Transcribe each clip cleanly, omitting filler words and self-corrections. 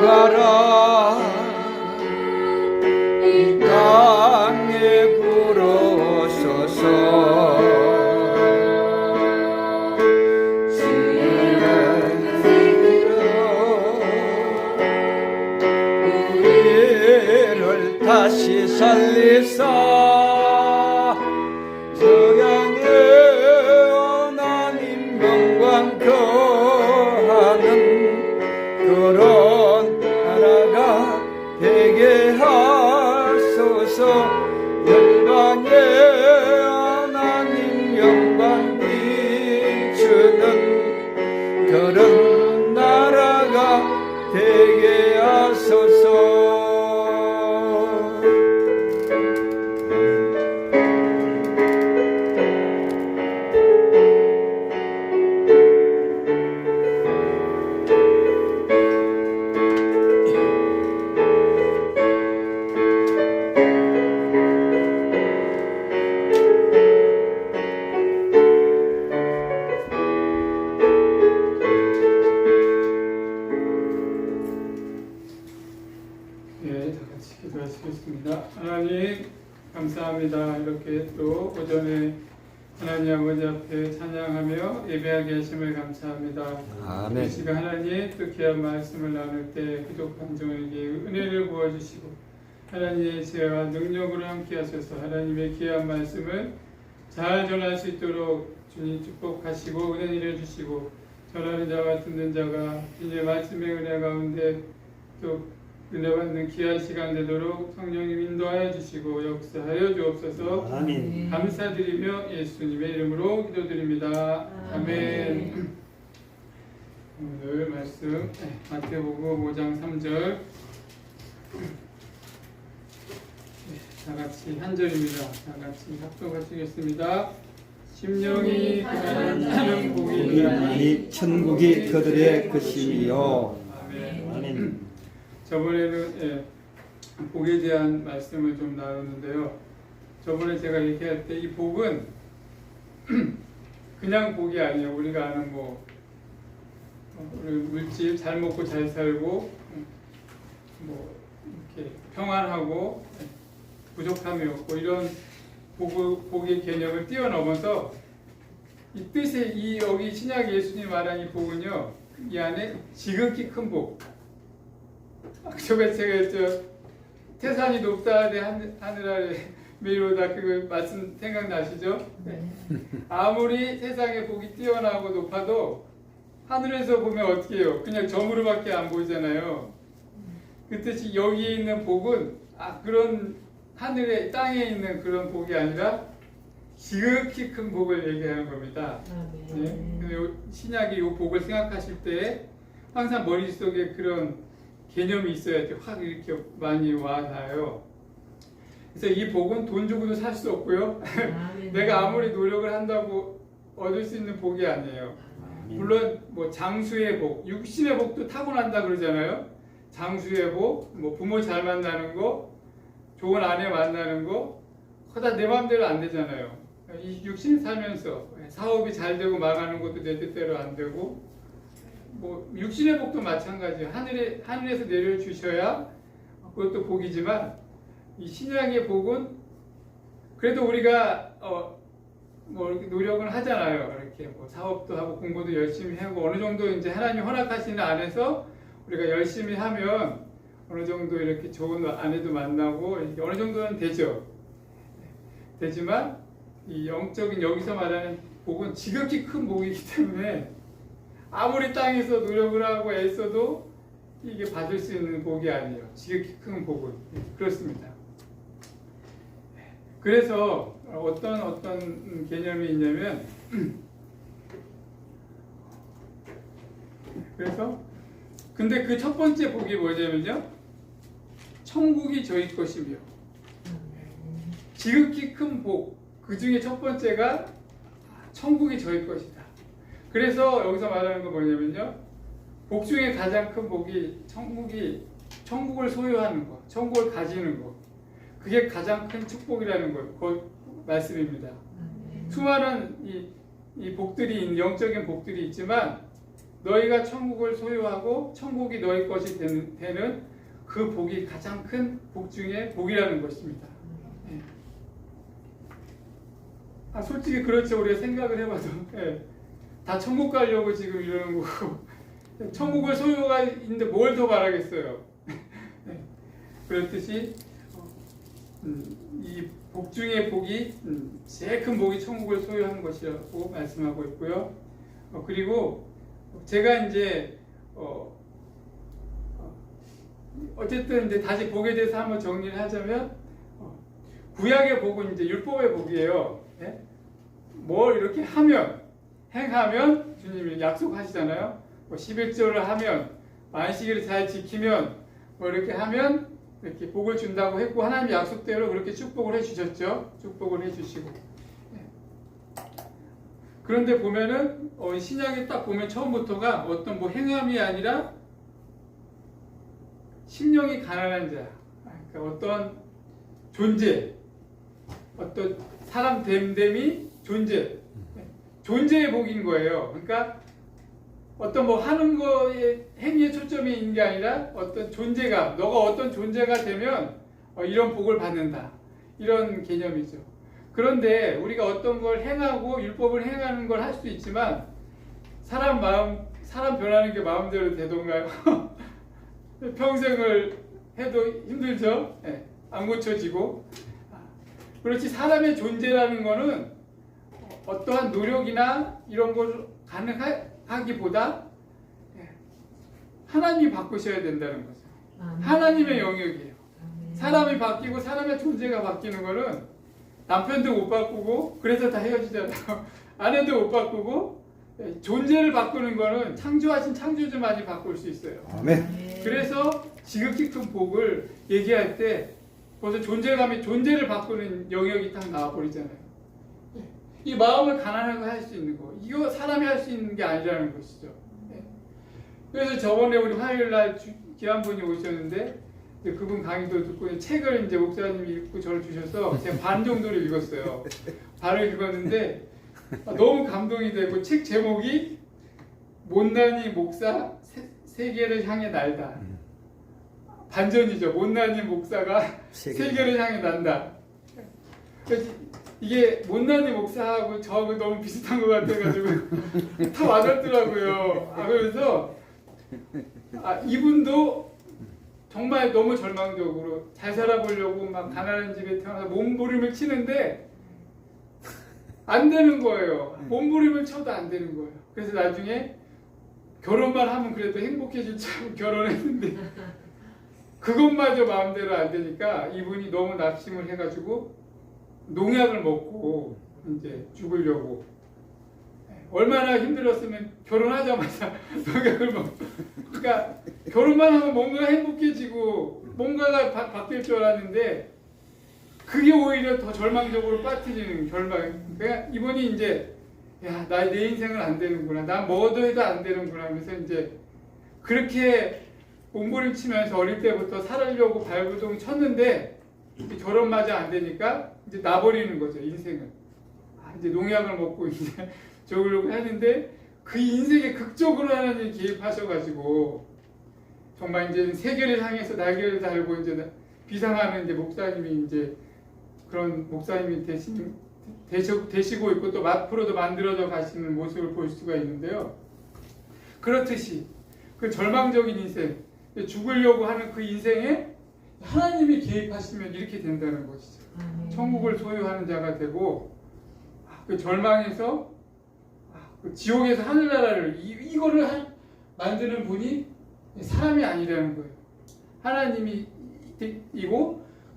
가라 이 땅에 불어서서 우리를 다시 살리사 저양의 하나님 영광 거하는 그런 나라가 되게 하소서. 열방의 하나님 영광 비추는 그런 나라가 되게 하소서. 기도하시겠습니다. 하나님 감사합니다. 이렇게 또 오전에 하나님 아버지 앞에 찬양하며 예배하게 하심을 감사합니다. 아멘. 이 시간 하나님 또 귀한 말씀을 나눌 때 부족한 종에게 은혜를 부어주시고 하나님의 지혜와 능력으로 함께 하셔서 하나님의 귀한 말씀을 잘 전할 수 있도록 주님 축복하시고 은혜를 주시고 전하는 자와 듣는 자가 주님의 말씀의 은혜 가운데 또 은혜 받는 귀한 시간 되도록 성령님 인도하여 주시고 역사하여 주옵소서. 아멘. 감사드리며 예수님의 이름으로 기도드립니다. 아멘. 오늘 말씀 마태복음 5장 3절 다 같이 한 절입니다. 다 같이 합독하시겠습니다. 심령이 가난한 자는 복이 있나니 천국이 그들의 것이요. 아멘. 아멘. 저번에는 복에 대한 말씀을 좀 나눴는데요. 저번에 제가 얘기할 때 이 복은 그냥 복이 아니에요. 우리가 아는 우리 물질 잘 먹고 잘 살고 이렇게 평안하고 부족함이 없고 이런 복의 개념을 뛰어넘어서 이 뜻의 여기 신약 예수님 말한 이 복은요, 이 안에 지극히 큰 복. 제가 태산이 높다 하되 하늘 아래 메이로다 그 말씀 생각나시죠? 네. 아무리 세상의 복이 뛰어나고 높아도 하늘에서 보면 어떻게 해요? 그냥 점으로밖에 안 보이잖아요. 그 뜻이 여기 있는 복은 그런 하늘에 땅에 있는 그런 복이 아니라 지극히 큰 복을 얘기하는 겁니다. 네. 신약이 이 복을 생각하실 때 항상 머릿속에 그런 개념이 있어야지 확 이렇게 많이 와닿아요. 그래서 이 복은 돈 주고도 살 수 없고요. 내가 아무리 노력을 한다고 얻을 수 있는 복이 아니에요. 물론 장수의 복, 육신의 복도 타고난다 그러잖아요. 장수의 복, 부모 잘 만나는 거, 좋은 아내 만나는 거, 다 내 마음대로 안 되잖아요. 이 육신 살면서 사업이 잘 되고 망하는 것도 내 뜻대로 안 되고, 육신의 복도 마찬가지예요. 하늘에서 내려주셔야 그것도 복이지만, 이 신약의 복은 그래도 우리가 이렇게 노력을 하잖아요. 이렇게 사업도 하고 공부도 열심히 하고 어느 정도 이제 하나님 허락하시는 안에서 우리가 열심히 하면 어느 정도 이렇게 좋은 아내도 만나고 이렇게 어느 정도는 되죠. 되지만 이 영적인 여기서 말하는 복은 지극히 큰 복이기 때문에 아무리 땅에서 노력을 하고 애써도 이게 받을 수 있는 복이 아니에요. 지극히 큰 복은. 그렇습니다. 그래서 어떤 개념이 있냐면, 근데 그 첫 번째 복이 뭐냐면요, 천국이 저희 것이며, 지극히 큰 복, 그 중에 첫 번째가 천국이 저희 것이다. 그래서 여기서 말하는 건 뭐냐면요, 복 중에 가장 큰 복이 천국을 소유하는 것, 천국을 가지는 것, 그게 가장 큰 축복이라는 것, 그 말씀입니다. 수많은 이 복들이, 영적인 복들이 있지만 너희가 천국을 소유하고 천국이 너희 것이 되는 그 복이 가장 큰 복 중에 복이라는 것입니다. 예. 솔직히 그렇죠. 우리가 생각을 해봐도 예. 다 천국 가려고 지금 이러는 거고 천국을 소유가 있는데 뭘 더 바라겠어요. 예. 그렇듯이 이 복 중에 복이 제일 큰 복이 천국을 소유하는 것이라고 말씀하고 있고요. 그리고 제가 이제 어쨌든 이제 다시 복에 대해서 한번 정리를 하자면 구약의 복은 이제 율법의 복이에요. 예? 뭘 이렇게 하면 행하면 주님이 약속하시잖아요. 뭐 11조를 하면 만식일을 잘 지키면 뭐 이렇게 하면 이렇게 복을 준다고 했고 하나님 약속대로 그렇게 축복을 해주셨죠. 축복을 해주시고. 그런데 보면은 신약에 딱 보면 처음부터가 어떤 뭐 행함이 아니라 심령이 가난한 자, 그러니까 어떤 존재, 어떤 사람 됨됨이 존재의 복인 거예요. 그러니까 어떤 뭐 하는 거에 행위에 초점이 있는 게 아니라 어떤 존재가 너가 어떤 존재가 되면 이런 복을 받는다 이런 개념이죠. 그런데 우리가 어떤 걸 행하고 율법을 행하는 걸 할 수 있지만 사람 변하는 게 마음대로 되던가요? 평생을 해도 힘들죠. 네, 안 고쳐지고. 그렇지 사람의 존재라는 거는 어떠한 노력이나 이런 걸 가능하기보다 하나님이 바꾸셔야 된다는 거죠. 하나님의 영역이에요. 사람이 바뀌고 사람의 존재가 바뀌는 거는 남편도 못 바꾸고 그래서 다 헤어지잖아요. 아내도 못 바꾸고 존재를 바꾸는 거는 창조하신 창조주만이 바꿀 수 있어요. 아멘. 그래서 지극히 큰 복을 얘기할 때 벌써 존재를 바꾸는 영역이 딱 나와버리잖아요. 이 마음을 가난하게 할 수 있는 거, 이거 사람이 할 수 있는 게 아니라는 것이죠. 그래서 저번에 우리 화요일날 귀한 분이 오셨는데 그분 강의도 듣고 책을 이제 목사님이 읽고 저를 주셔서 제가 반 정도를 읽었어요. 반을 읽었는데 너무 감동이 되고 책 제목이 못난이 목사 세계를 향해 날다. 반전이죠. 못난이 목사가 세계를 향해 난다. 이게 못난이 목사하고 저하고 너무 비슷한 것 같아가지고 다 와닿더라고요. 그래서 이분도 정말 너무 절망적으로 잘 살아보려고 막 가난한 집에 태어나서 몸부림을 치는데 안 되는 거예요. 몸부림을 쳐도 안 되는 거예요. 그래서 나중에 결혼만 하면 그래도 행복해질 줄 알고 결혼했는데 그것마저 마음대로 안 되니까 이분이 너무 낙심을 해가지고 농약을 먹고 이제 죽으려고. 얼마나 힘들었으면 결혼하자마자 농약을 먹고. 그러니까 결혼만 하면 뭔가 행복해지고 뭔가가 바뀔 줄 알았는데 그게 오히려 더 절망적으로 빠뜨리는 결말. 그러니까 이분이 이제 야, 내 인생은 안 되는구나. 난 뭐도 해도 안 되는구나. 그래서 이제 그렇게 몸부림치면서 어릴 때부터 살으려고 발버둥 쳤는데 결혼마저 안 되니까 이제 놔버리는 거죠, 인생은. 이제 농약을 먹고 이제 죽으려고 하는데 그 인생에 극적으로 하나님이 개입하셔가지고 정말 이제 세계를 향해서 날개를 달고 이제 비상하는 이제 목사님이 이제 그런 목사님이 되시고 있고 또 앞으로도 만들어져 가시는 모습을 볼 수가 있는데요. 그렇듯이 그 절망적인 인생, 죽으려고 하는 그 인생에 하나님이 개입하시면 이렇게 된다는 것이죠. 천국을 소유하는 자가 되고 그 절망에서 그 지옥에서 하늘나라를 이거를 만드는 분이 사람이 아니라는 거예요. 하나님이고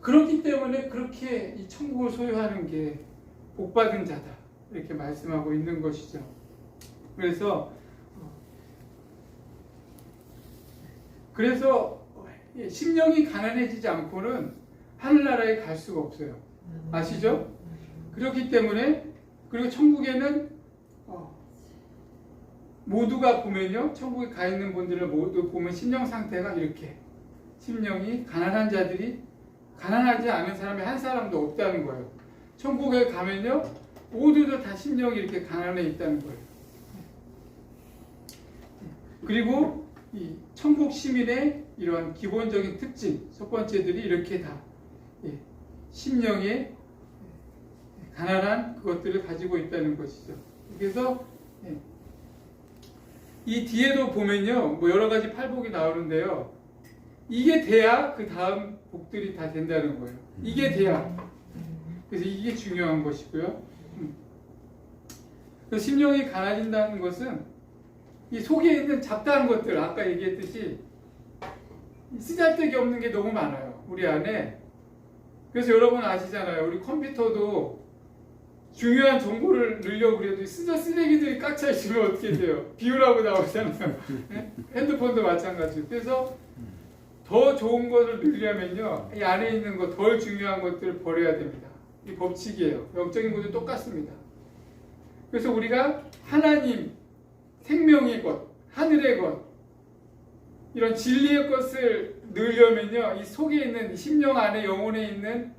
그렇기 때문에 그렇게 이 천국을 소유하는 게 복받은 자다 이렇게 말씀하고 있는 것이죠. 그래서 심령이 가난해지지 않고는 하늘나라에 갈 수가 없어요. 아시죠? 그렇기 때문에 그리고 천국에는 모두가 보면요, 천국에 가 있는 분들을 모두 보면 심령 상태가 이렇게 심령이 가난한 자들이 가난하지 않은 사람이 한 사람도 없다는 거예요. 천국에 가면요 모두도 다 심령이 이렇게 가난해 있다는 거예요. 그리고 이 천국 시민의 이러한 기본적인 특징, 첫 번째들이 이렇게 다 심령의 가난한 그것들을 가지고 있다는 것이죠. 그래서 이 뒤에도 보면요, 뭐 여러 가지 팔복이 나오는데요. 이게 돼야 그 다음 복들이 다 된다는 거예요. 이게 돼야. 그래서 이게 중요한 것이고요. 그래서 심령이 가난해진다는 것은 이 속에 있는 잡다한 것들, 아까 얘기했듯이 쓰잘데기 없는 게 너무 많아요. 우리 안에. 그래서 여러분 아시잖아요. 우리 컴퓨터도 중요한 정보를 넣으려고 그래도 쓰레기들이 꽉차 있으면 어떻게 돼요? 비우라고 나오잖아요. 핸드폰도 마찬가지고. 그래서 더 좋은 것을 넣으려면요, 이 안에 있는 것, 덜 중요한 것들을 버려야 됩니다. 이 법칙이에요. 영적인 것도 똑같습니다. 그래서 우리가 하나님, 생명의 것, 하늘의 것, 이런 진리의 것을 넣으려면요, 이 속에 있는, 이 심령 안에, 영혼에 있는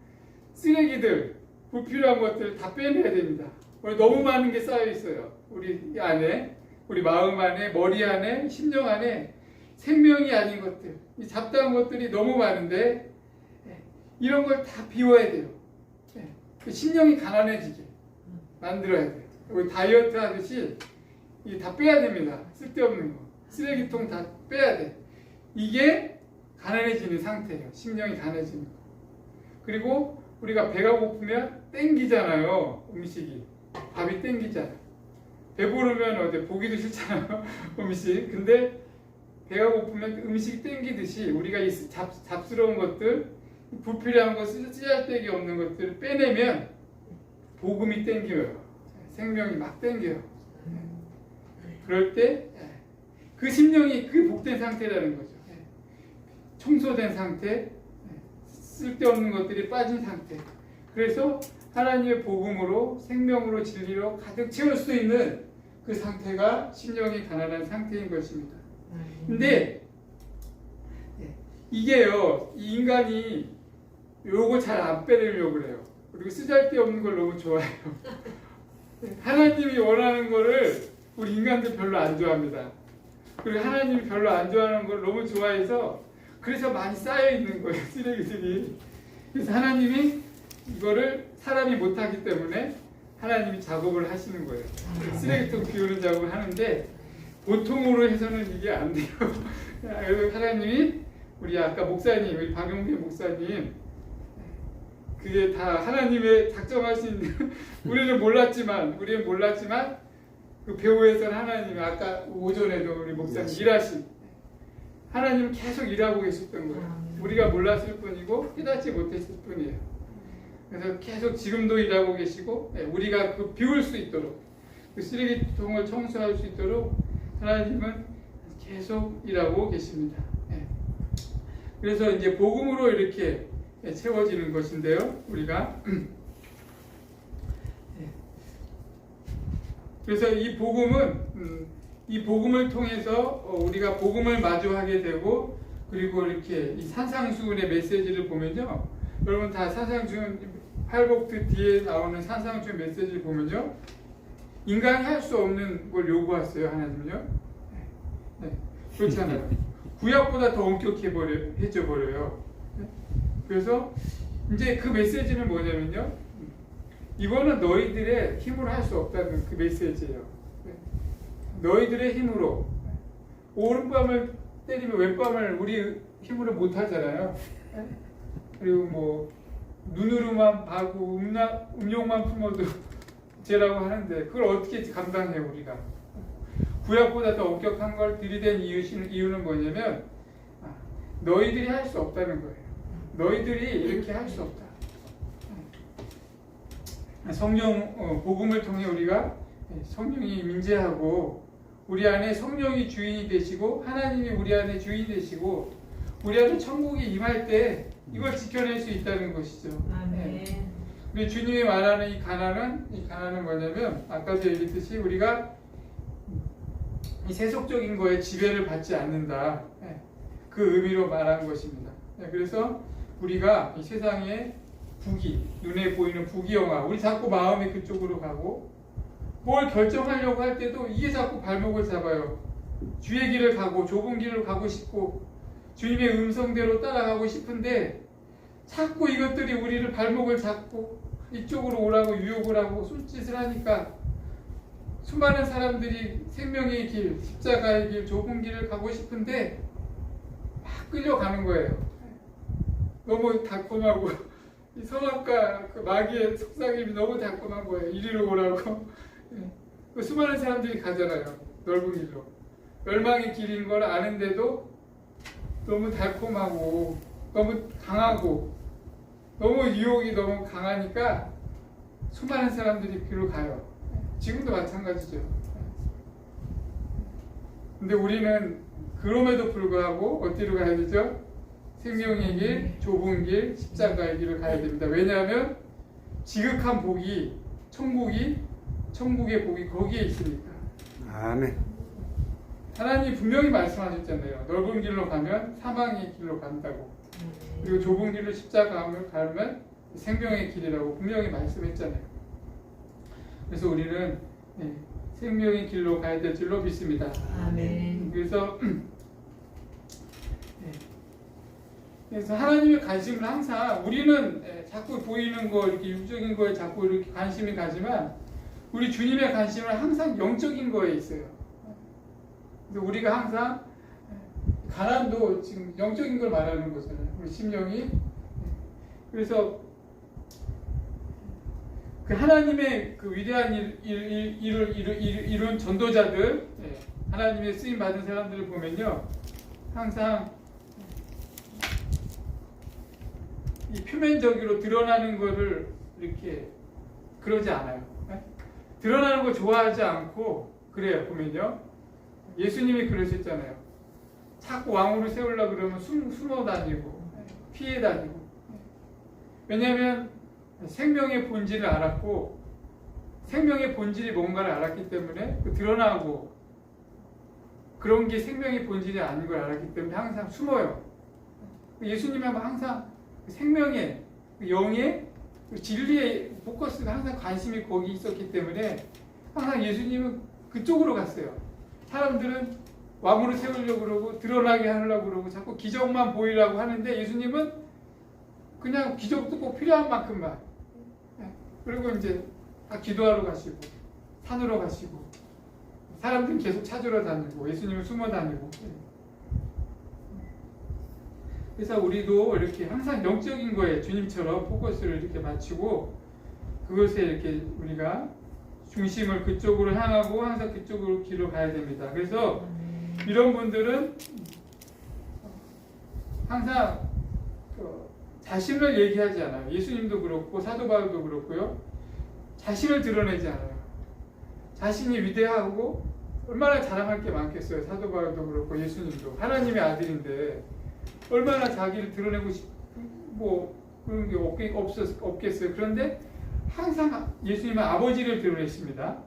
쓰레기들, 불필요한 것들을 다 빼내야 됩니다. 우리 너무 많은 게 쌓여 있어요. 우리 안에, 우리 마음 안에, 머리 안에, 심령 안에 생명이 아닌 것들, 이 잡다한 것들이 너무 많은데 이런 걸 다 비워야 돼요. 심령이 가난해지게 만들어야 돼요. 우리 다이어트 하듯이 이게 다 빼야 됩니다. 쓸데없는 거, 쓰레기통 다 빼야 돼. 이게 가난해지는 상태예요. 심령이 가난해지는 거. 그리고 우리가 배가 고프면 땡기잖아요. 음식이. 밥이 땡기잖아요. 배부르면 어디 보기도 싫잖아요. 음식. 근데 배가 고프면 음식이 땡기듯이 우리가 이 잡스러운 것들, 불필요한 것, 쓰잘데기 없는 것들을 빼내면 복음이 땡겨요. 생명이 막 땡겨요. 그럴 때 그 심령이 그 복된 상태라는 거죠. 청소된 상태, 쓸데없는 것들이 빠진 상태. 그래서 하나님의 복음으로, 생명으로, 진리로 가득 채울 수 있는 그 상태가 심령이 가난한 상태인 것입니다. 근데 이게요, 이 인간이 요거 잘 안 빼내려고 그래요. 그리고 쓰잘데없는 걸 너무 좋아해요. 하나님이 원하는 거를 우리 인간들 별로 안 좋아합니다. 그리고 하나님이 별로 안 좋아하는 걸 너무 좋아해서 그래서 많이 쌓여 있는 거예요, 쓰레기들이. 그래서 하나님이 이거를 사람이 못하기 때문에 하나님이 작업을 하시는 거예요. 쓰레기통 비우는 작업을 하는데 보통으로 해서는 이게 안 돼요. 그래서 하나님이 우리 아까 목사님, 우리 박용태 목사님, 그게 다 하나님의 작정하신 우리는 몰랐지만 그 배우에서는 하나님이 아까 오전에도 우리 목사님 일하신 하나님은 계속 일하고 계셨던 거예요. 우리가 몰랐을 뿐이고 깨닫지 못했을 뿐이에요. 그래서 계속 지금도 일하고 계시고 우리가 그 비울 수 있도록 그 쓰레기통을 청소할 수 있도록 하나님은 계속 일하고 계십니다. 그래서 이제 복음으로 이렇게 채워지는 것인데요. 우리가 그래서 이 복음을 통해서 우리가 복음을 마주하게 되고 그리고 이렇게 이 산상수훈의 메시지를 보면요. 여러분 다 산상수훈 팔복트 뒤에 나오는 산상수훈 메시지를 보면요. 인간이 할 수 없는 걸 요구했어요. 하나님은요. 그렇잖아요. 구약보다 더 엄격해져 버려요. 그래서 이제 그 메시지는 뭐냐면요. 이거는 너희들의 힘으로 할 수 없다는 그 메시지예요. 너희들의 힘으로 오른밤을 때리면 왼밤을 우리 힘으로 못 하잖아요. 그리고 뭐 눈으로만 봐고 음욕만 품어도 죄라고 하는데 그걸 어떻게 감당해요 우리가? 구약보다 더 엄격한 걸 들이댄 이유는 뭐냐면 너희들이 할 수 없다는 거예요. 너희들이 이렇게 할 수 없다. 성령 복음을 통해 우리가 성령이 임재하고 우리 안에 성령이 주인이 되시고 하나님이 우리 안에 주인이 되시고 우리 안에 천국이 임할 때 이걸 지켜낼 수 있다는 것이죠. 우리 주님이 말하는 이 가난은 뭐냐면 아까도 얘기했듯이 우리가 이 세속적인 거에 지배를 받지 않는다. 그 의미로 말한 것입니다. 그래서 우리가 이 세상의 눈에 보이는 부귀영화, 우리 자꾸 마음이 그쪽으로 가고 뭘 결정하려고 할 때도 이게 자꾸 발목을 잡아요. 주의 길을 가고 좁은 길을 가고 싶고 주님의 음성대로 따라가고 싶은데 자꾸 이것들이 우리를 발목을 잡고 이쪽으로 오라고 유혹을 하고 손짓을 하니까 수많은 사람들이 생명의 길, 십자가의 길, 좁은 길을 가고 싶은데 막 끌려가는 거예요. 너무 달콤하고 이 선악과 그 마귀의 속삭임이 너무 달콤한 거예요. 이리로 오라고. 그 수많은 사람들이 가잖아요. 넓은 길로. 멸망의 길인 걸 아는데도 너무 달콤하고 너무 강하고 너무 유혹이 너무 강하니까 수많은 사람들이 길로 가요. 지금도 마찬가지죠. 근데 우리는 그럼에도 불구하고 어디로 가야 되죠? 생명의 길, 좁은 길, 십자가의 길을 가야 됩니다. 왜냐하면 지극한 복이 천국의 복이 거기에 있으니까. 아멘. 하나님 분명히 말씀하셨잖아요. 넓은 길로 가면 사망의 길로 간다고. 그리고 좁은 길로 십자가를 가면 생명의 길이라고 분명히 말씀했잖아요. 그래서 우리는 생명의 길로 가야 될 줄로 믿습니다. 아멘. 그래서 하나님의 관심은 항상 우리는 자꾸 보이는 거 이렇게 육적인 거에 자꾸 이렇게 관심이 가지만 우리 주님의 관심은 항상 영적인 거에 있어요. 그래서 우리가 항상 가난도 지금 영적인 걸 말하는 거잖아요. 우리 심령이. 그래서 그 하나님의 그 위대한 일을 이룬 전도자들, 하나님의 쓰임 받은 사람들을 보면요, 항상 이 표면적으로 드러나는 거를 이렇게 그러지 않아요. 드러나는 거 좋아하지 않고 그래요. 보면요, 예수님이 그러셨잖아요. 자꾸 왕으로 세우려고 그러면 숨어 다니고 피해 다니고. 왜냐하면 생명의 본질을 알았고 생명의 본질이 뭔가를 알았기 때문에 그 드러나고 그런 게 생명의 본질이 아닌 걸 알았기 때문에 항상 숨어요. 예수님은 항상 생명의 영의 진리의 포커스가 항상 관심이 거기 있었기 때문에 항상 예수님은 그쪽으로 갔어요. 사람들은 왕으로 세우려고 그러고 드러나게 하려고 그러고 자꾸 기적만 보이려고 하는데 예수님은 그냥 기적도 꼭 필요한 만큼만. 그리고 이제 다 기도하러 가시고 산으로 가시고 사람들은 계속 찾으러 다니고 예수님은 숨어 다니고. 그래서 우리도 이렇게 항상 영적인 거에 주님처럼 포커스를 이렇게 맞추고 그것에 이렇게 우리가 중심을 그쪽으로 향하고 항상 그쪽으로 길로 가야 됩니다. 그래서 이런 분들은 항상 자신을 얘기하지 않아요. 예수님도 그렇고 사도 바울도 그렇고요. 자신을 드러내지 않아요. 자신이 위대하고 얼마나 자랑할 게 많겠어요. 사도 바울도 그렇고 예수님도 하나님의 아들인데 얼마나 자기를 드러내고 뭐 그런 게 없겠어요. 그런데 항상 예수님은 아버지를 드러내십니다.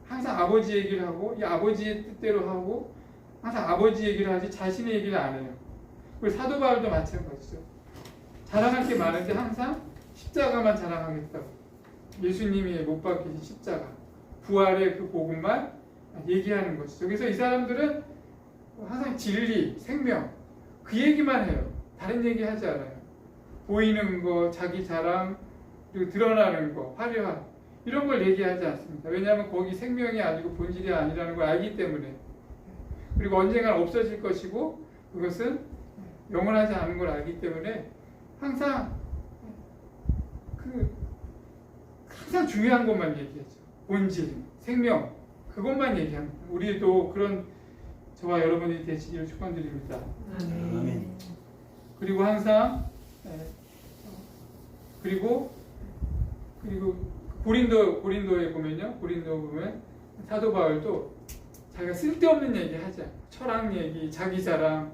항상 아버지 얘기를 하고 이 아버지의 뜻대로 하고 항상 아버지 얘기를 하지 자신의 얘기를 안 해요. 그리고 사도 바울도 마찬가지죠. 자랑할 게 많은데 항상 십자가만 자랑하겠다고. 예수님이 못 박히신 십자가, 부활의 그 복음만 얘기하는 것이죠. 그래서 이 사람들은 항상 진리, 생명 그 얘기만 해요. 다른 얘기 하지 않아요. 보이는 거, 자기 자랑, 그리고 드러나는 거, 화려한 이런 걸 얘기하지 않습니다. 왜냐하면 거기 생명이 아니고 본질이 아니라는 걸 알기 때문에. 그리고 언젠간 없어질 것이고 그것은 영원하지 않은 걸 알기 때문에 항상 중요한 것만 얘기하죠. 본질, 생명 그것만 얘기합니다. 우리도 그런 저와 여러분이 되시기를 축원드립니다. 아멘. 그리고 항상 그리고 고린도에 보면요. 고린도 보면 사도 바울도 자기가 쓸데없는 얘기 하지 않고 철학 얘기, 자기 자랑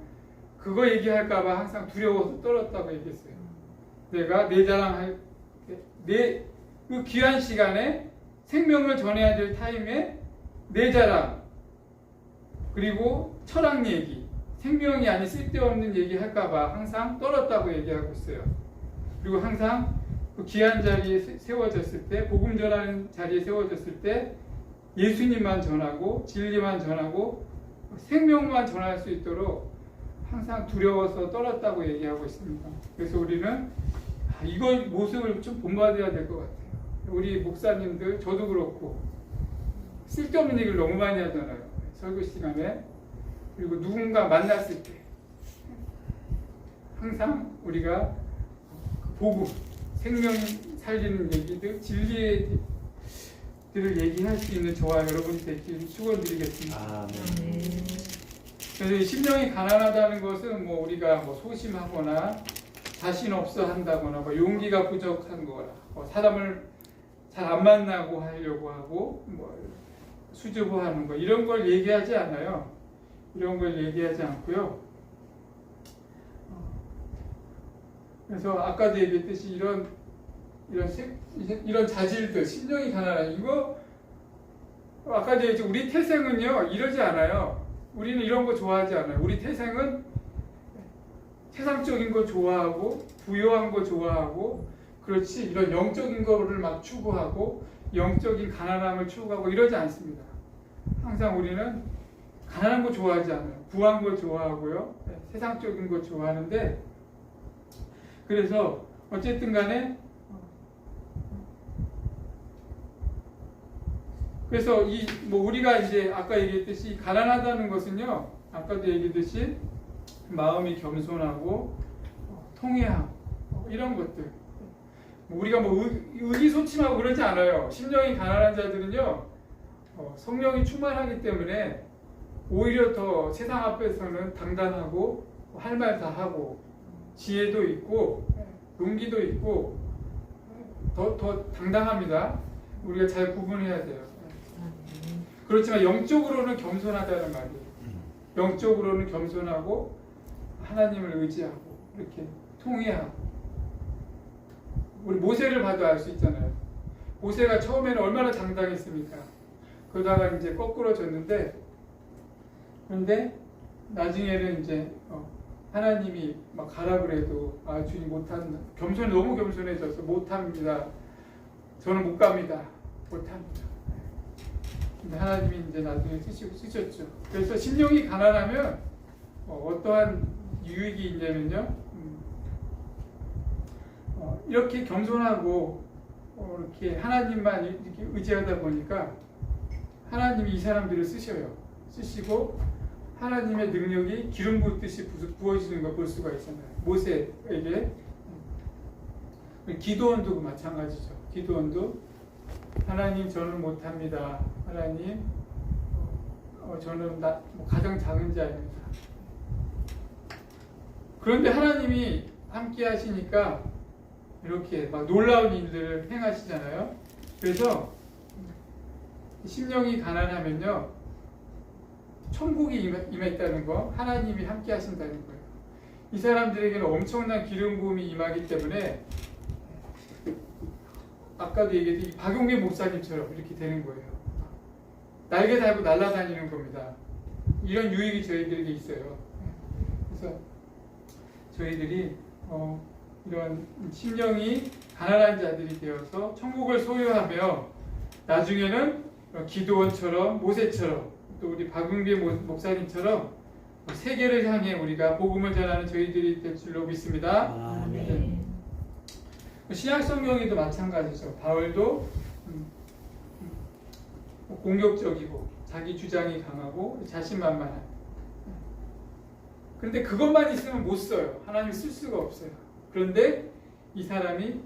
그거 얘기할까봐 항상 두려워서 떨었다고 얘기했어요. 내가 내 자랑할 그 귀한 시간에 생명을 전해야 될 타임에 내 자랑 그리고 철학 얘기, 생명이 아닌 쓸데없는 얘기 할까봐 항상 떨었다고 얘기하고 있어요. 그리고 항상 그 귀한 자리에 세워졌을 때, 복음 전하는 자리에 세워졌을 때 예수님만 전하고 진리만 전하고 생명만 전할 수 있도록 항상 두려워서 떨었다고 얘기하고 있습니다. 그래서 우리는 이걸 모습을 좀 본받아야 될 것 같아요. 우리 목사님들, 저도 그렇고 쓸데없는 얘기를 너무 많이 하잖아요. 설교 시간에. 그리고 누군가 만났을 때 항상 우리가 복음, 생명 살리는 얘기들, 진리들을 얘기할 수 있는 저와 여러분이 되길 축원드리겠습니다. 아멘. 그래서 이 심령이 가난하다는 것은 뭐 우리가 뭐 소심하거나 자신 없어 한다거나 뭐 용기가 부족한 거나 뭐 사람을 잘 안 만나고 하려고 하고 뭐 수줍어하는 거 이런 걸 얘기하지 않아요. 이런 걸 얘기하지 않고요. 그래서 아까도 얘기했듯이 이런 자질들, 심령이 가난한 이거 아까도 얘기했죠. 우리 태생은요 이러지 않아요. 우리는 이런 거 좋아하지 않아요. 우리 태생은 세상적인 거 좋아하고 부유한 거 좋아하고 그렇지 이런 영적인 거를 막 추구하고 영적인 가난함을 추구하고 이러지 않습니다. 항상 우리는 가난한 거 좋아하지 않아요. 부한 거 좋아하고요. 세상적인 거 좋아하는데 그래서 어쨌든 간에 그래서 이 뭐 우리가 이제 아까 얘기했듯이 가난하다는 것은요. 아까도 얘기했듯이 마음이 겸손하고 통회하고 이런 것들 우리가 뭐 의기소침하고 그러지 않아요. 심령이 가난한 자들은요 성령이 충만하기 때문에 오히려 더 세상 앞에서는 당당하고 할 말 다 하고 지혜도 있고 용기도 있고 더 당당합니다. 우리가 잘 구분해야 돼요. 그렇지만 영적으로는 겸손하다는 말이에요. 영적으로는 겸손하고 하나님을 의지하고 이렇게 통회하고 우리 모세를 봐도 알 수 있잖아요. 모세가 처음에는 얼마나 당당했습니까? 그러다가 이제 거꾸로졌는데 그런데 나중에는 이제 하나님이 막 가라 그래도 주님 못한다. 너무 겸손해져서 못합니다. 저는 못 갑니다. 못합니다. 근데 하나님이 이제 나중에 쓰셨죠. 그래서 심령이 가난하면 어떠한 유익이 있냐면요. 이렇게 겸손하고 이렇게 하나님만 이렇게 의지하다 보니까 하나님이 이 사람들을 쓰시고 하나님의 능력이 기름 부듯이 부어지는 걸 볼 수가 있잖아요. 모세에게 기도원도 마찬가지죠. 기도원도 하나님 저는 못합니다. 하나님 저는 가장 작은 자입니다. 그런데 하나님이 함께 하시니까 이렇게 막 놀라운 일들을 행하시잖아요. 그래서 심령이 가난하면요 천국이 임했다는 거, 하나님이 함께 하신다는 거예요. 이 사람들에게는 엄청난 기름 부음이 임하기 때문에 아까도 얘기했듯이 박용계 목사님처럼 이렇게 되는 거예요. 날개 달고 날아다니는 겁니다. 이런 유익이 저희들에게 있어요. 그래서 저희들이 이런 심령이 가난한 자들이 되어서 천국을 소유하며 나중에는 기도원처럼 모세처럼 또 우리 박용계 목사님처럼 세계를 향해 우리가 복음을 전하는 저희들이 될 줄로 믿습니다. 아멘. 신약 성경에도 마찬가지죠. 바울도 공격적이고 자기 주장이 강하고 자신만만한. 그런데 그것만 있으면 못 써요. 하나님 쓸 수가 없어요. 그런데 이 사람이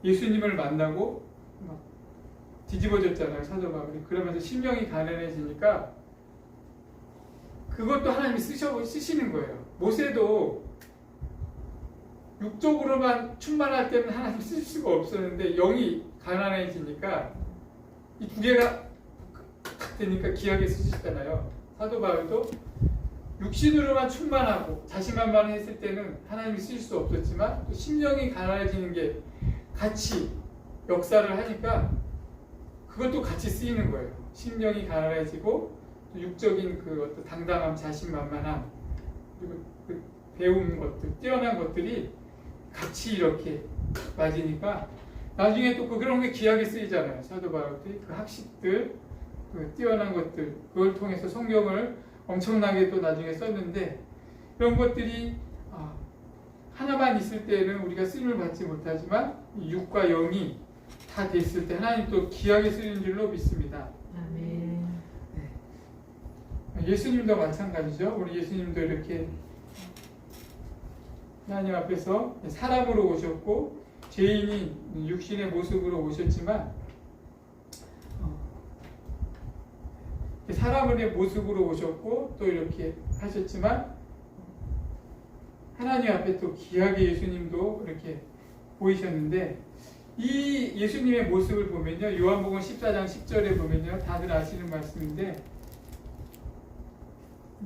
예수님을 만나고 막 뒤집어졌잖아요. 사도 바울이. 그러면서 심령이 가난해지니까 그것도 하나님이 쓰시는 거예요. 모세도 육적으로만 충만할 때는 하나님 쓸 수가 없었는데 영이 가난해지니까 이 두 개가 되니까 귀하게 쓰시잖아요. 사도 바울도 육신으로만 충만하고 자신만만했을 때는 하나님이 쓰실 수 없었지만 또 심령이 가난해지는 게 같이 역사를 하니까 그것도 같이 쓰이는 거예요. 심령이 가난해지고 또 육적인 그 어떤 당당함, 자신만만함 그리고 그 배운 것들, 뛰어난 것들이 같이 이렇게 맞으니까 나중에 또 그런 게 귀하게 쓰이잖아요. 사도 바울이 그 학식들, 그 뛰어난 것들 그걸 통해서 성경을 엄청나게 또 나중에 썼는데 이런 것들이 하나만 있을 때는 우리가 쓰임을 받지 못하지만 육과 영이 다 됐을 때 하나님 또 귀하게 쓰는 줄로 믿습니다. 아멘. 예수님도 마찬가지죠. 우리 예수님도 이렇게 하나님 앞에서 사람으로 오셨고 죄인인 육신의 모습으로 오셨지만 사람의 모습으로 오셨고 또 이렇게 하셨지만 하나님 앞에 또 귀하게 예수님도 이렇게 보이셨는데 이 예수님의 모습을 보면요, 요한복음 14장 10절에 보면요, 다들 아시는 말씀인데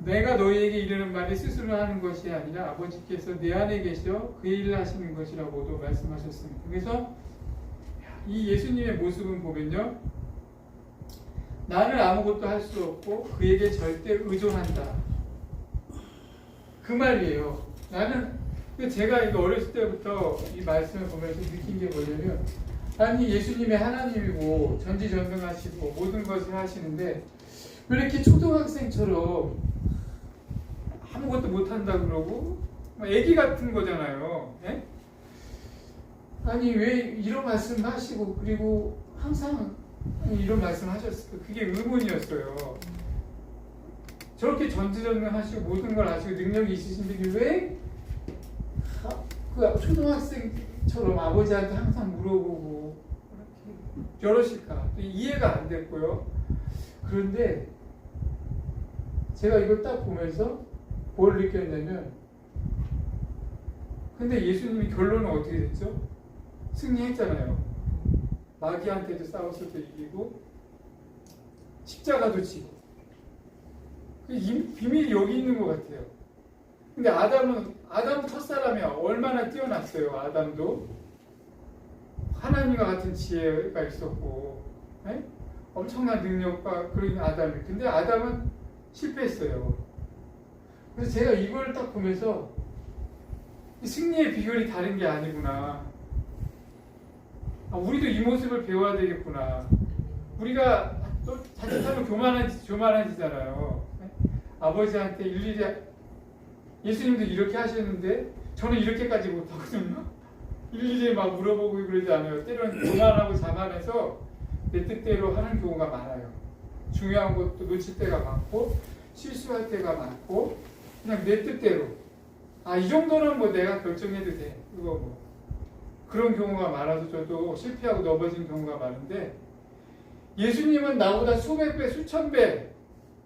내가 너희에게 이르는 말이 스스로 하는 것이 아니라 아버지께서 내 안에 계셔 그 일을 하시는 것이라고도 말씀하셨습니다. 그래서 이 예수님의 모습은 보면요, 나는 아무것도 할 수 없고 그에게 절대 의존한다, 그 말이에요. 나는 제가 이거 어렸을 때부터 이 말씀을 보면서 느낀 게 뭐냐면, 아니 예수님이 하나님이고 전지전능하시고 모든 것을 하시는데 왜 이렇게 초등학생처럼 아무것도 못한다 그러고 애기 같은 거잖아요. 예? 아니 왜 이런 말씀 하시고 그리고 항상 이런 말씀 하셨을까? 그게 의문이었어요. 저렇게 전지전능하시고 모든 걸 아시고 능력이 있으신데 왜 그 초등학생처럼 아버지한테 항상 물어보고 저러실까? 이해가 안 됐고요. 그런데 제가 이걸 딱 보면서 뭘 느꼈냐면, 근데 예수님이 결론은 어떻게 됐죠? 승리했잖아요. 마귀한테도 싸웠을 때 이기고 십자가도 지고. 비밀이 여기 있는 것 같아요. 근데 아담 첫사람이 얼마나 뛰어났어요. 아담도 하나님과 같은 지혜가 있었고, 네? 엄청난 능력과 그런 아담이. 근데 아담은 실패했어요. 그래서 제가 이걸 딱 보면서 승리의 비결이 다른 게 아니구나. 우리도 이 모습을 배워야 되겠구나. 우리가 또 자칫하면 교만해지잖아요. 네? 아버지한테 일일이 예수님도 이렇게 하셨는데 저는 이렇게까지 못하거든요. 일일이 막 물어보고 그러지 않아요. 때로는 교만하고 자만해서 내 뜻대로 하는 경우가 많아요. 중요한 것도 놓칠 때가 많고 실수할 때가 많고 그냥 내 뜻대로 이 정도는 뭐 내가 결정해도 돼. 그거 뭐 그런 경우가 많아서 저도 실패하고 넘어진 경우가 많은데, 예수님은 나보다 수백 배, 수천 배,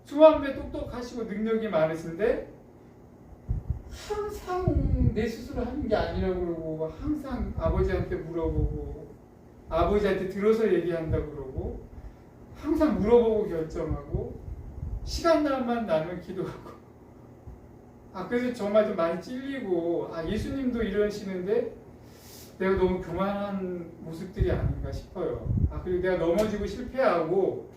수만 배 똑똑하시고 능력이 많으신데 항상 내 스스로 하는 게 아니라고 그러고 항상 아버지한테 물어보고 아버지한테 들어서 얘기한다고 그러고 항상 물어보고 결정하고 시간 날만 나면 기도하고. 그래서 정말 좀 많이 찔리고 예수님도 이러시는데 내가 너무 교만한 모습들이 아닌가 싶어요. 그리고 내가 넘어지고 실패하고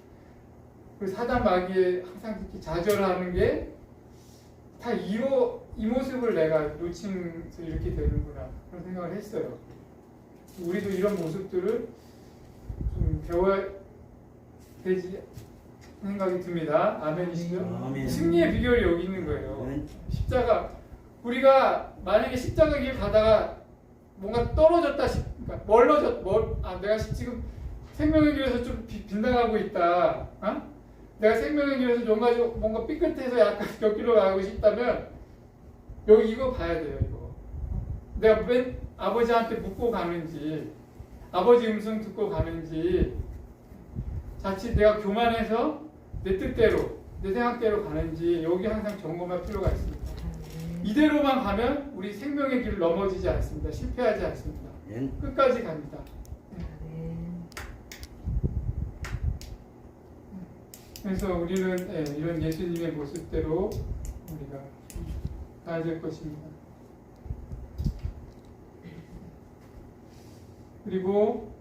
그 사단 마귀에 항상 이렇게 좌절하는 게 다 이 모습을 내가 놓치면서 이렇게 되는구나 그런 생각을 했어요. 우리도 이런 모습들을 좀 배워야 되지 생각이 듭니다. 아멘이시죠? 아멘. 승리의 비결이 여기 있는 거예요. 아멘. 십자가, 우리가 만약에 십자가 길 가다가 뭔가 떨어졌다, 그러니까 내가 지금 생명의 길에서 좀 빗나가고 있다. 내가 생명의 길에서 뭔가 삐끗해서 약간 곁길로 가고 싶다면 여기 이거 봐야 돼요. 이거 내가 왜 아버지한테 묻고 가는지, 아버지 음성 듣고 가는지, 자칫 내가 교만해서 내 뜻대로 내 생각대로 가는지 여기 항상 점검할 필요가 있습니다. 이대로만 가면 우리 생명의 길을 넘어지지 않습니다. 실패하지 않습니다. 끝까지 갑니다. 그래서 우리는 이런 예수님의 모습대로 우리가 가야 될 것입니다. 그리고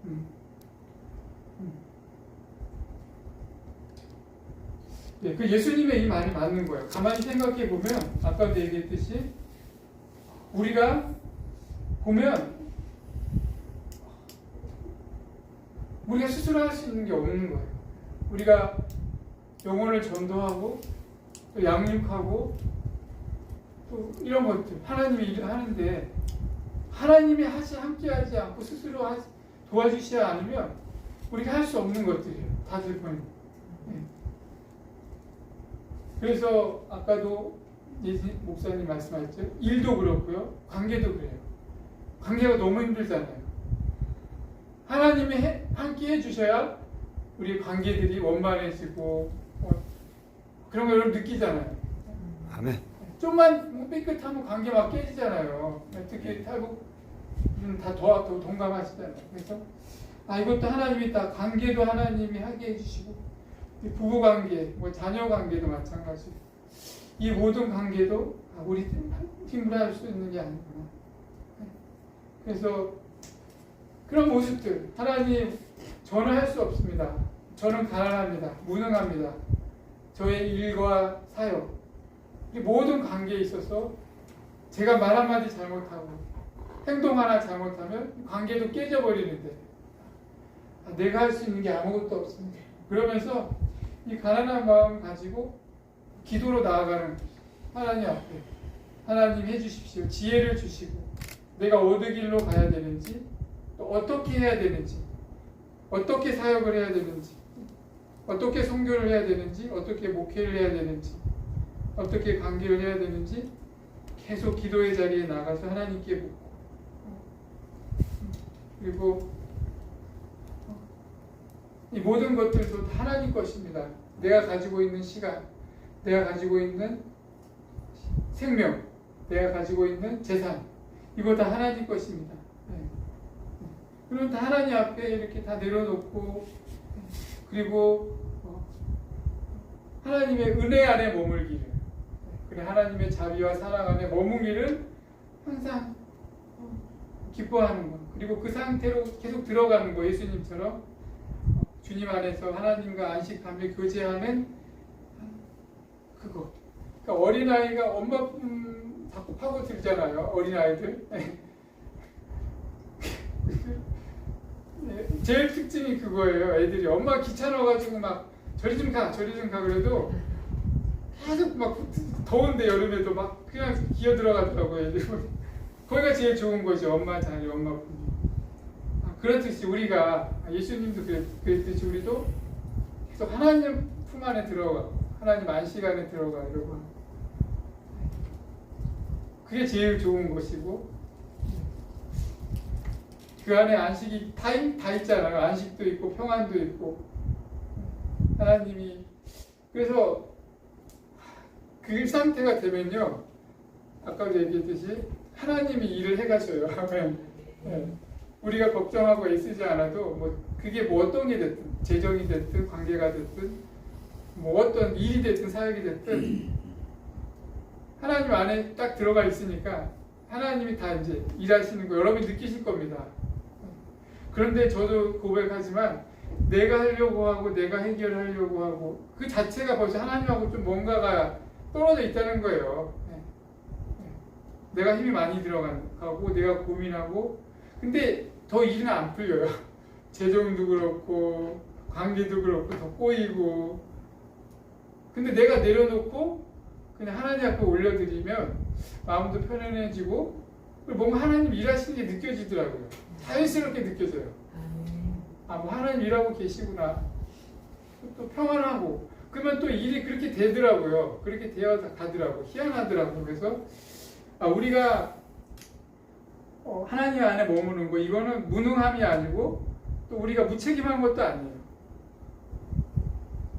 그 예수님의 이 말이 맞는 거예요. 가만히 생각해 보면 아까도 얘기했듯이 우리가 보면 우리가 스스로 할 수 있는 게 없는 거예요. 우리가 영혼을 전도하고 또 양육하고 또 이런 것들 하나님이 일을 하는데 하나님이 함께하지 않고 스스로 도와주시지 않으면 우리가 할 수 없는 것들이에요. 다들 보니. 그래서 아까도 예수님 목사님 말씀하셨죠. 일도 그렇고요. 관계도 그래요. 관계가 너무 힘들잖아요. 하나님이 함께 해주셔야 우리 관계들이 원만해지고 그런 걸 여러분 느끼잖아요. 아멘. 좀만 삐끗하면 관계 막 깨지잖아요. 특히 탈북 다 동감하시잖아요. 그래서 이것도 하나님이 다 관계도 하나님이 하게 해주시고 부부 관계, 뭐 자녀 관계도 마찬가지고 이 모든 관계도 우리 힘으로 할 수 있는 게 아니구나. 그래서 그런 모습들 하나님 저는 할 수 없습니다. 저는 가난합니다. 무능합니다. 저의 일과 사역 이 모든 관계에 있어서 제가 말 한마디 잘못하고 행동 하나 잘못하면 관계도 깨져버리는데 내가 할 수 있는 게 아무것도 없습니다. 그러면서 이 가난한 마음 가지고 기도로 나아가는 하나님 앞에 하나님 해주십시오. 지혜를 주시고 내가 어느 길로 가야 되는지 또 어떻게 해야 되는지 어떻게 사역을 해야 되는지 어떻게 선교를 해야 되는지 어떻게 목회를 해야 되는지 어떻게 관계를 해야 되는지 계속 기도의 자리에 나가서 하나님께 묻고 그리고 이 모든 것들도 다 하나님 것입니다. 내가 가지고 있는 시간, 내가 가지고 있는 생명, 내가 가지고 있는 재산 이거 다 하나님 것입니다. 그럼 다 하나님 앞에 이렇게 다 내려놓고 그리고 하나님의 은혜 안에 머물기를 그래 하나님의 자비와 사랑 안에 머물기를 항상 기뻐하는 것 그리고 그 상태로 계속 들어가는 거 예수님처럼 주님 안에서 하나님과 안식하며 교제하는 그거 그러니까 어린아이가 엄마 품 자꾸 파고들잖아요. 어린아이들 제일 특징이 그거예요. 애들이 엄마가 귀찮아가지고 막 저리 좀 가 그래도 계속 막 더운데 여름에도 막 그냥 기어 들어가더라고요. 애들이 거기가 제일 좋은 거죠. 엄마 자리, 엄마 품이. 그렇듯이 우리가 예수님도 그랬듯이 우리도 계속 하나님 품 안에 들어가 하나님 안식 안에 들어가 이러고 그게 제일 좋은 것이고 그 안에 안식이 다 있잖아요. 안식도 있고 평안도 있고 하나님이 그래서 그 상태가 되면요 아까도 얘기했듯이 하나님이 일을 해가셔요. 하면 우리가 걱정하고 애쓰지 않아도 뭐 그게 뭐 어떤 게 됐든 재정이 됐든 관계가 됐든 뭐 어떤 일이 됐든 사역이 됐든 하나님 안에 딱 들어가 있으니까 하나님이 다 이제 일하시는 거 여러분이 느끼실 겁니다. 그런데 저도 고백하지만 내가 하려고 하고 내가 해결하려고 하고 그 자체가 벌써 하나님하고 좀 뭔가가 떨어져 있다는 거예요. 내가 힘이 많이 들어가고 내가 고민하고 근데 더 일은 안 풀려요. 재정도 그렇고 관계도 그렇고 더 꼬이고 근데 내가 내려놓고 그냥 하나님 앞에 올려드리면 마음도 편안해지고 뭔가 하나님 일하시는 게 느껴지더라고요. 자연스럽게 느껴져요. 뭐 하나님 일하고 계시구나. 또 평안하고 그러면 또 일이 그렇게 되더라고요. 그렇게 되어 가더라고요. 희한하더라고요. 그래서 우리가 하나님 안에 머무는 거 이거는 무능함이 아니고 또 우리가 무책임한 것도 아니에요.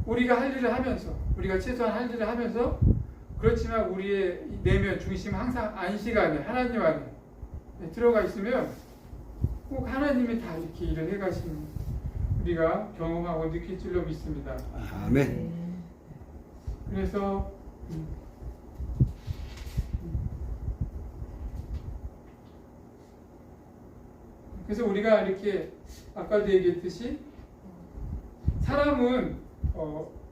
우리가 할 일을 하면서 우리가 최소한 할 일을 하면서 그렇지만 우리의 내면 중심은 항상 안식 안에 하나님 안에 들어가 있으면 꼭 하나님이 다 이렇게 일을 해가시는 우리가 경험하고 느낄 줄로 믿습니다. 아멘. 그래서 우리가 이렇게 아까도 얘기했듯이 사람은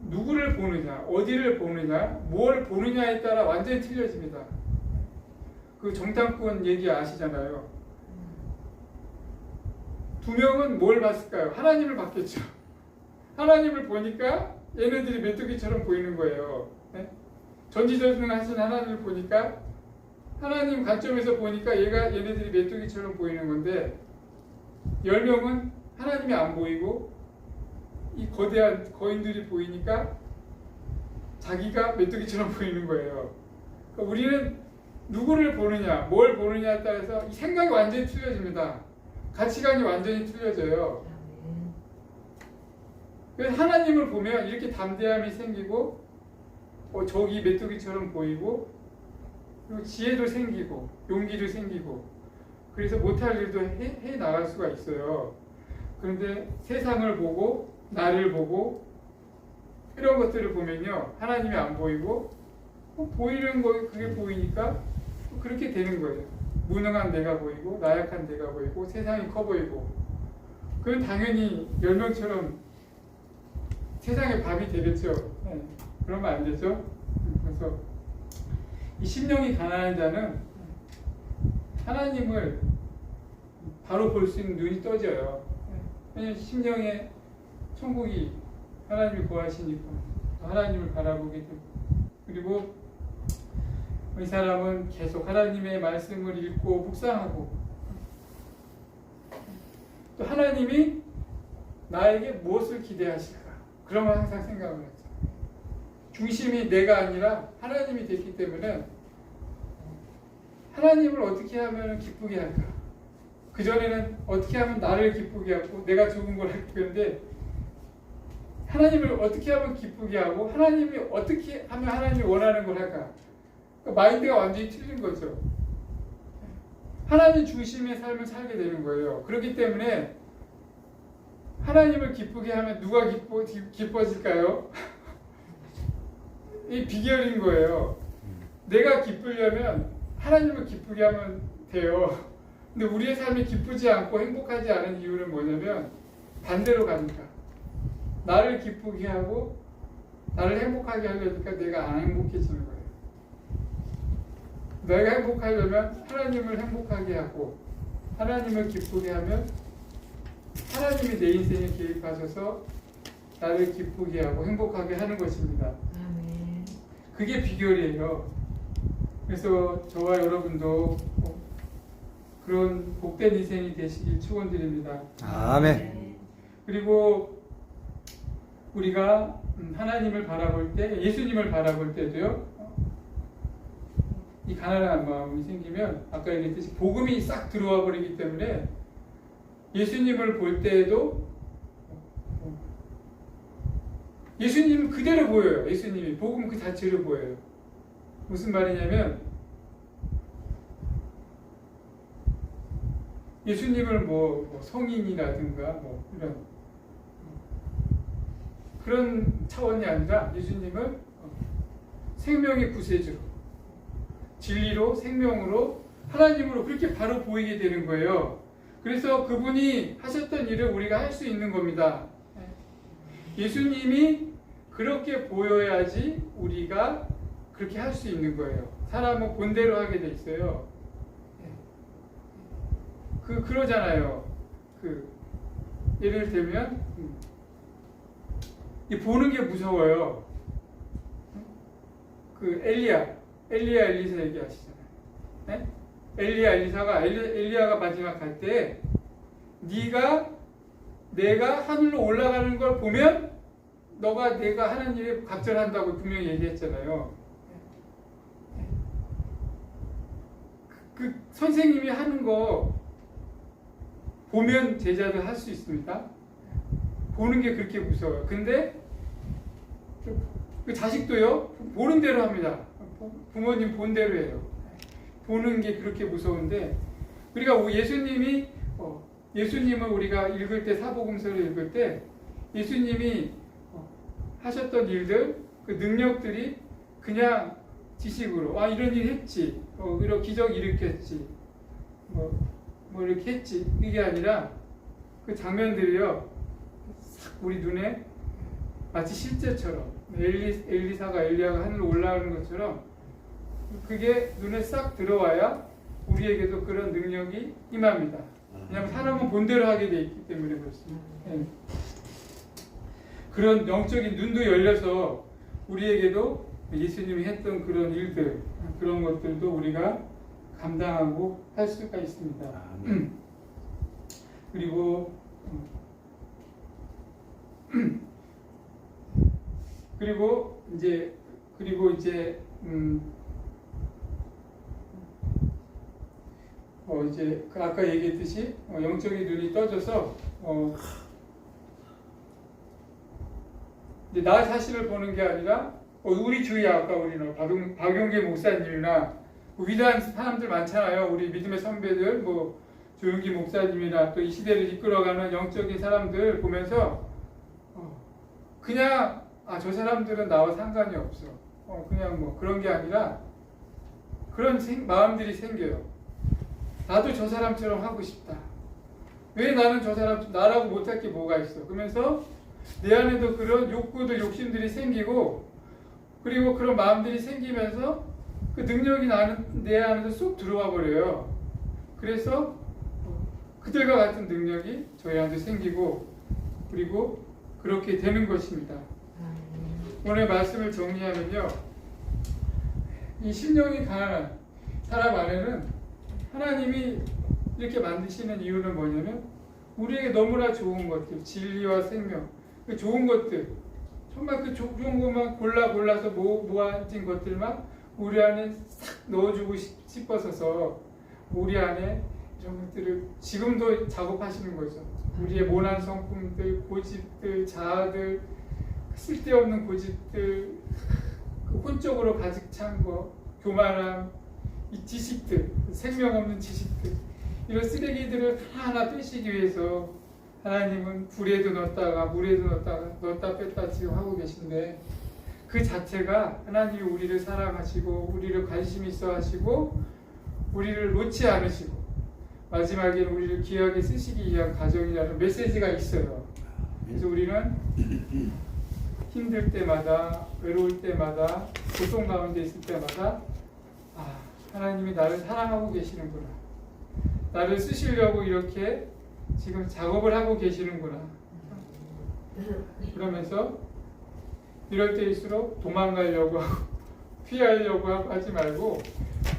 누구를 보느냐, 어디를 보느냐, 뭘 보느냐에 따라 완전히 틀려집니다. 그 정탐꾼 얘기 아시잖아요. 두 명은 뭘 봤을까요? 하나님을 봤겠죠. 하나님을 보니까 얘네들이 메뚜기처럼 보이는 거예요. 네? 전지전능하신 하나님을 보니까 하나님 관점에서 보니까 얘네들이 메뚜기처럼 보이는 건데 10명은 하나님이 안 보이고 이 거대한 거인들이 보이니까 자기가 메뚜기처럼 보이는 거예요. 그러니까 우리는 누구를 보느냐, 뭘 보느냐에 따라서 이 생각이 완전히 틀려집니다. 가치관이 완전히 틀려져요. 그래서 하나님을 보면 이렇게 담대함이 생기고 저기 메뚜기처럼 보이고 그리고 지혜도 생기고 용기도 생기고 그래서 못할 일도 해 나갈 수가 있어요. 그런데 세상을 보고 나를 보고 이런 것들을 보면요 하나님이 안 보이고 보이는 거 그게 보이니까 그렇게 되는 거예요. 무능한 내가 보이고 나약한 내가 보이고 세상이 커 보이고 그건 당연히 10명처럼 세상의 밥이 되겠죠. 네. 그러면 안 되죠. 그래서 이 심령이 가난한 자는 하나님을 바로 볼 수 있는 눈이 떠져요. 왜냐하면 심령의 천국이 하나님을 구하시니까 하나님을 바라보게 되고 그리고 이 사람은 계속 하나님의 말씀을 읽고 묵상하고 또 하나님이 나에게 무엇을 기대하실까 그러면 항상 생각을 하죠. 중심이 내가 아니라 하나님이 됐기 때문에 하나님을 어떻게 하면 기쁘게 할까? 그전에는 어떻게 하면 나를 기쁘게 하고 내가 좋은 걸 할 건데 하나님을 어떻게 하면 기쁘게 하고 하나님이 어떻게 하면 하나님이 원하는 걸 할까? 그러니까 마인드가 완전히 틀린 거죠. 하나님 중심의 삶을 살게 되는 거예요. 그렇기 때문에 하나님을 기쁘게 하면 누가 기뻐질까요? 이 비결인 거예요. 내가 기쁘려면 하나님을 기쁘게 하면 돼요. 근데 우리의 삶이 기쁘지 않고 행복하지 않은 이유는 뭐냐면 반대로 가니까 나를 기쁘게 하고 나를 행복하게 하려니까 내가 안 행복해지는 거예요. 내가 행복하려면 하나님을 행복하게 하고 하나님을 기쁘게 하면 하나님이 내 인생에 개입하셔서 나를 기쁘게 하고 행복하게 하는 것입니다. 그게 비결이에요. 그래서 저와 여러분도 그런 복된 인생이 되시길 축원드립니다. 아멘. 그리고 우리가 하나님을 바라볼 때, 예수님을 바라볼 때도요. 이 가난한 마음이 생기면 아까 얘기했듯이 복음이 싹 들어와 버리기 때문에 예수님을 볼 때에도 예수님은 그대로 보여요. 예수님이 복음 그 자체로 보여요. 무슨 말이냐면 예수님을 뭐 성인이라든가 뭐 이런 그런 차원이 아니라 예수님을 생명의 구세주로 진리로 생명으로 하나님으로 그렇게 바로 보이게 되는 거예요. 그래서 그분이 하셨던 일을 우리가 할 수 있는 겁니다. 예수님이 그렇게 보여야지 우리가 그렇게 할 수 있는 거예요. 사람은 본대로 하게 돼 있어요. 그러잖아요. 예를 들면 이 보는 게 무서워요. 엘리사 얘기하시잖아요. 네? 엘리야가 마지막 갈 때 내가 하늘로 올라가는 걸 보면 내가 하는 일에 갑절한다고 분명히 얘기했잖아요. 그 선생님이 하는 거 보면 제자들 할 수 있습니까? 보는 게 그렇게 무서워요. 근데 그 자식도요 보는 대로 합니다. 부모님 본 대로 해요. 보는 게 그렇게 무서운데 우리가 예수님을 우리가 읽을 때 사복음서를 읽을 때 예수님이 하셨던 일들 그 능력들이 그냥 지식으로 이런 일 했지 이런 기적 일으켰지 뭐 이렇게 했지 이게 아니라 그 장면들이요 우리 눈에 마치 실제처럼 엘리야가 하늘로 올라가는 것처럼 그게 눈에 싹 들어와야 우리에게도 그런 능력이 임합니다. 왜냐하면 사람은 본대로 하게 돼 있기 때문에 그렇습니다. 그런 영적인 눈도 열려서 우리에게도 예수님이 했던 그런 일들, 그런 것들도 우리가 감당하고 할 수가 있습니다. 그리고 이제 이제 아까 얘기했듯이 영적인 눈이 떠져서 이제 나 자신을 보는 게 아니라 우리 주위에 아까 우리는 박용계 목사님이나 위대한 사람들 많잖아요. 우리 믿음의 선배들, 뭐 조용기 목사님이나 또 이 시대를 이끌어가는 영적인 사람들 보면서 그냥 저 사람들은 나와 상관이 없어. 그냥 뭐 그런 게 아니라 그런 마음들이 생겨요. 나도 저 사람처럼 하고 싶다. 왜 나는 저 사람 나라고 못할 게 뭐가 있어? 그러면서 내 안에도 그런 욕구들, 욕심들이 생기고 그리고 그런 마음들이 생기면서 그 능력이 내 안에서 쏙 들어와 버려요. 그래서 그들과 같은 능력이 저희 안에 생기고 그리고 그렇게 되는 것입니다. 오늘 말씀을 정리하면요. 이 심령이 가난한 사람 안에는 하나님이 이렇게 만드시는 이유는 뭐냐면 우리에게 너무나 좋은 것들, 진리와 생명, 그 좋은 것들, 정말 그 좋은 것만 골라서 모아진 것들만 우리 안에 싹 넣어주고 싶어서 우리 안에 이런 것들을 지금도 작업하시는 거죠. 우리의 모난 성품들, 고집들, 자아들, 쓸데없는 고집들, 그 혼적으로 가득 찬 거, 교만함, 이 지식들, 생명 없는 지식들, 이런 쓰레기들을 하나하나 빼시기 위해서 하나님은 불에도 넣었다가 물에도 넣었다 뺐다 지금 하고 계신데 그 자체가 하나님이 우리를 사랑하시고 우리를 관심 있어 하시고 우리를 놓지 않으시고 마지막에는 우리를 귀하게 쓰시기 위한 과정이라는 메시지가 있어요. 그래서 우리는 힘들 때마다, 외로울 때마다, 고통 가운데 있을 때마다 하나님이 나를 사랑하고 계시는구나. 나를 쓰시려고 이렇게 지금 작업을 하고 계시는구나. 그러면서 이럴 때일수록 도망가려고 하고 피하려고 하지 말고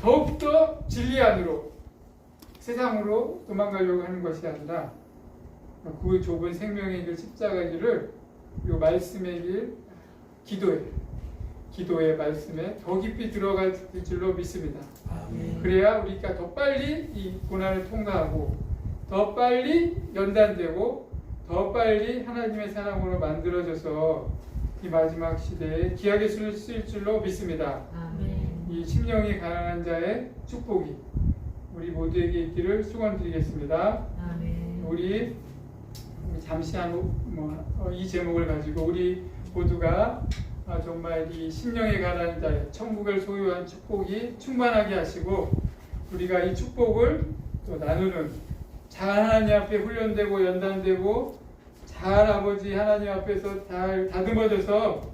더욱더 진리 안으로 세상으로 도망가려고 하는 것이 아니라 그 좁은 생명의 길 십자가의 길을 이 말씀의 길 기도의 말씀에 더 깊이 들어갈 줄로 믿습니다. 그래야 우리가 더 빨리 이 고난을 통과하고 더 빨리 연단되고 더 빨리 하나님의 사랑으로 만들어져서 이 마지막 시대에 귀하게 쓰일 줄로 믿습니다. 이 심령이 가난한 자의 축복이 우리 모두에게 있기를 축원드리겠습니다. 우리 잠시 이 제목을 가지고 우리 모두가 정말 이 심령에 가난한 자의 천국을 소유한 축복이 충만하게 하시고 우리가 이 축복을 또 나누는 잘 하나님 앞에 훈련되고 연단되고 잘 아버지 하나님 앞에서 잘 다듬어져서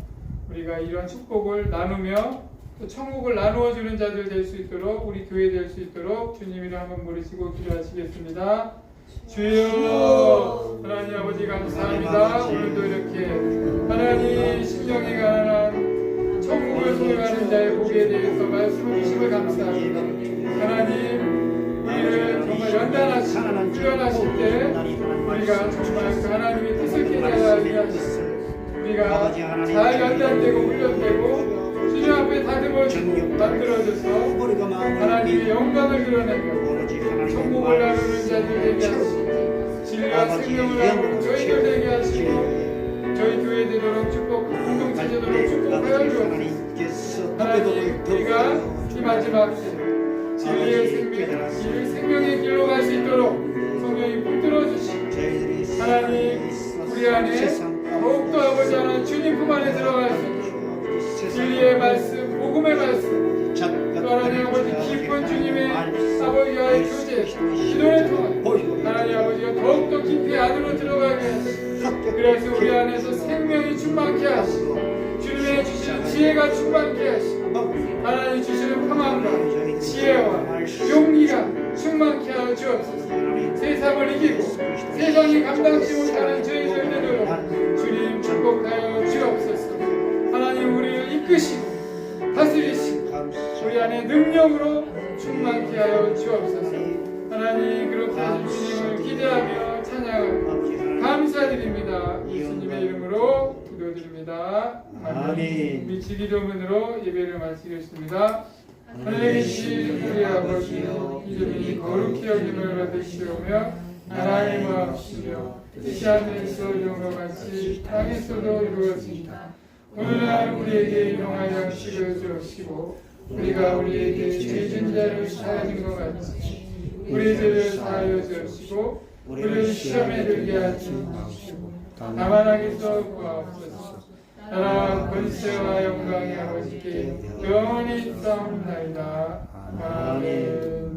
우리가 이런 축복을 나누며 또 천국을 나누어 주는 자들 될 수 있도록 우리 교회 될 수 있도록 주님 이름 한번 부르시고 기도하시겠습니다. 주여 하나님 아버지 감사합니다. 오늘도 이렇게 하나님 심령이 가난한 천국을 소유하는 자의 복에 대해서 말씀해 주심을 감사합니다. 하나님 우리를 정말 연단하시고 훈련하실 때 우리가 정말 그 하나님의 뜻을 깨달아야 하시고 우리가 잘 연단되고 훈련되고 주님 앞에 다듬어지고 만들어져서 하나님의 영광을 드러내며 천국을 나누는 자들 되게 하시고 진리와 생명을 나누는 저희들 되게 하시고 저희 교회 되도록 축복 공동체 되도록 축복하여 주옵소서. 하나님 우리가 이 마지막 진리의 생명의 길로 갈 수 있도록 성령이 붙들어 주시고 하나님 우리 안에 더욱더 아버지 하나님 주님 품 안에 들어갈 수 있도록 진리의 말씀 복음의 말씀 또 하나님 아버지 깊은 주님의 아버지와의 교제 기도를 통해 하나님 아버지가 더욱더 깊이 안으로 들어가게 하시고 그래서 우리 안에서 생명이 충만케 하시고 주님의 주시는 지혜가 충만케 하시고 하나님 주시는 평안과 지혜와 용기가 충만케 하여 주옵소서. 세상을 이기고 세상이 감당치 못하는 저희들 되도록 주님 축복하여 주옵소서. 하나님 우리를 이끄시고 성령으로 충만케 하여 주옵소서. 하나님 그렇게 하신 주님을 기대하며 찬양하며 감사드립니다. 예수님의 이름으로 기도드립니다. 아멘. 우리 지기도문으로 예배를 마치겠습니다. 하늘에 계신 우리 아버지여, 이름이 거룩히 여김을 받으시오며 나라의 마옵시며 뜻이 하늘에서 이룬 것 같이 땅에서도 이루어진다. 오늘날 우리에게 일용할 양식을 주옵시고 우리가 우리에게 죄진 자를 사하는 것 같이 우리 죄를 사하여 주옵시고 우리를 시험에 들게 하지 마시고 다만 악에서 구하옵소서. 나라와 권세와 영광이 아버지께 영원히 있사옵나이다. 아멘.